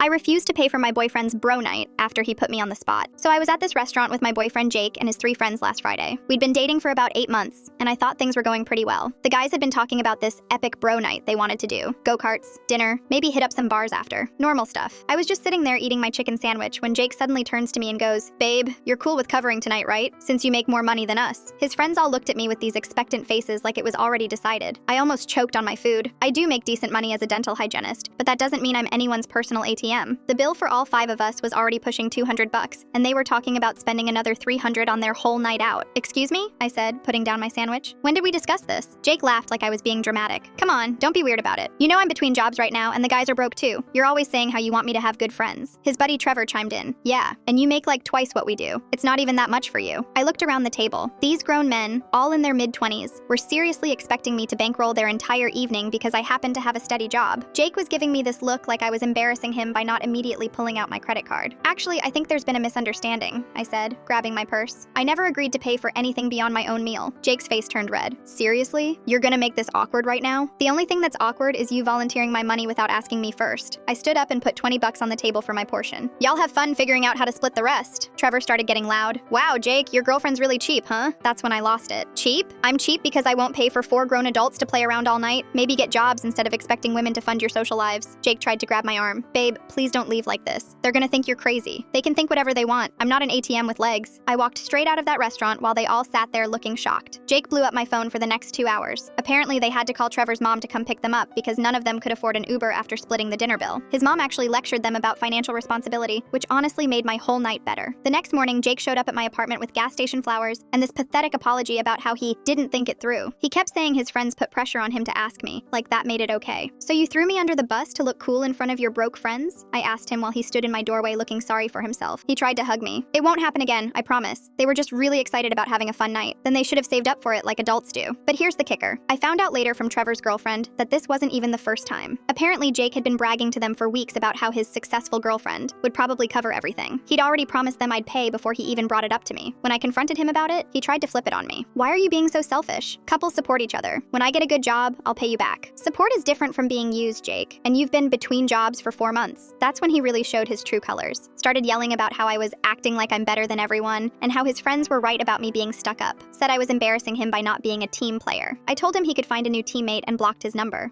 I refused to pay for my boyfriend's bro night after he put me on the spot. So I was at this restaurant with my boyfriend Jake and his 3 friends last Friday. We'd been dating for about 8 months, and I thought things were going pretty well. The guys had been talking about this epic bro night they wanted to do. Go-karts, dinner, maybe hit up some bars after. Normal stuff. I was just sitting there eating my chicken sandwich when Jake suddenly turns to me and goes, "Babe, you're cool with covering tonight, right? Since you make more money than us." His friends all looked at me with these expectant faces like it was already decided. I almost choked on my food. I do make decent money as a dental hygienist, but that doesn't mean I'm anyone's personal ATM. The bill for all 5 of us was already pushing $200, and they were talking about spending another $300 on their whole night out. "Excuse me?" I said, putting down my sandwich. "When did we discuss this?" Jake laughed like I was being dramatic. "Come on, don't be weird about it. You know I'm between jobs right now, and the guys are broke too. You're always saying how you want me to have good friends." His buddy Trevor chimed in. "Yeah, and you make like twice what we do. It's not even that much for you." I looked around the table. These grown men, all in their mid-20s, were seriously expecting me to bankroll their entire evening because I happened to have a steady job. Jake was giving me this look like I was embarrassing him by not immediately pulling out my credit card. "Actually, I think there's been a misunderstanding," I said, grabbing my purse. "I never agreed to pay for anything beyond my own meal." Jake's face turned red. "Seriously? You're gonna make this awkward right now?" "The only thing that's awkward is you volunteering my money without asking me first." I stood up and put $20 on the table for my portion. "Y'all have fun figuring out how to split the rest." Trevor started getting loud. "Wow, Jake, your girlfriend's really cheap, huh?" That's when I lost it. "Cheap? I'm cheap because I won't pay for 4 grown adults to play around all night? Maybe get jobs instead of expecting women to fund your social lives." Jake tried to grab my arm. "Babe, please don't leave like this. They're gonna think you're crazy. They can think whatever they want. I'm not an ATM with legs." I walked straight out of that restaurant while they all sat there looking shocked. Jake blew up my phone for the next 2 hours. Apparently they had to call Trevor's mom to come pick them up because none of them could afford an Uber after splitting the dinner bill. His mom actually lectured them about financial responsibility, which honestly made my whole night better. The next morning, Jake showed up at my apartment with gas station flowers and this pathetic apology about how he didn't think it through. He kept saying his friends put pressure on him to ask me, like that made it okay. "So you threw me under the bus to look cool in front of your broke friends?" I asked him while he stood in my doorway looking sorry for himself. He tried to hug me. "It won't happen again, I promise. They were just really excited about having a fun night. Then they should have saved up for it like adults do." But here's the kicker. I found out later from Trevor's girlfriend that this wasn't even the first time. Apparently Jake had been bragging to them for weeks about how his successful girlfriend would probably cover everything. He'd already promised them I'd pay before he even brought it up to me. When I confronted him about it, he tried to flip it on me. "Why are you being so selfish? Couples support each other. When I get a good job, I'll pay you back." Support is different from being used, Jake, and you've been between jobs for 4 months. That's when he really showed his true colors. Started yelling about how I was acting like I'm better than everyone, and how his friends were right about me being stuck up. Said I was embarrassing him by not being a team player. I told him he could find a new teammate and blocked his number.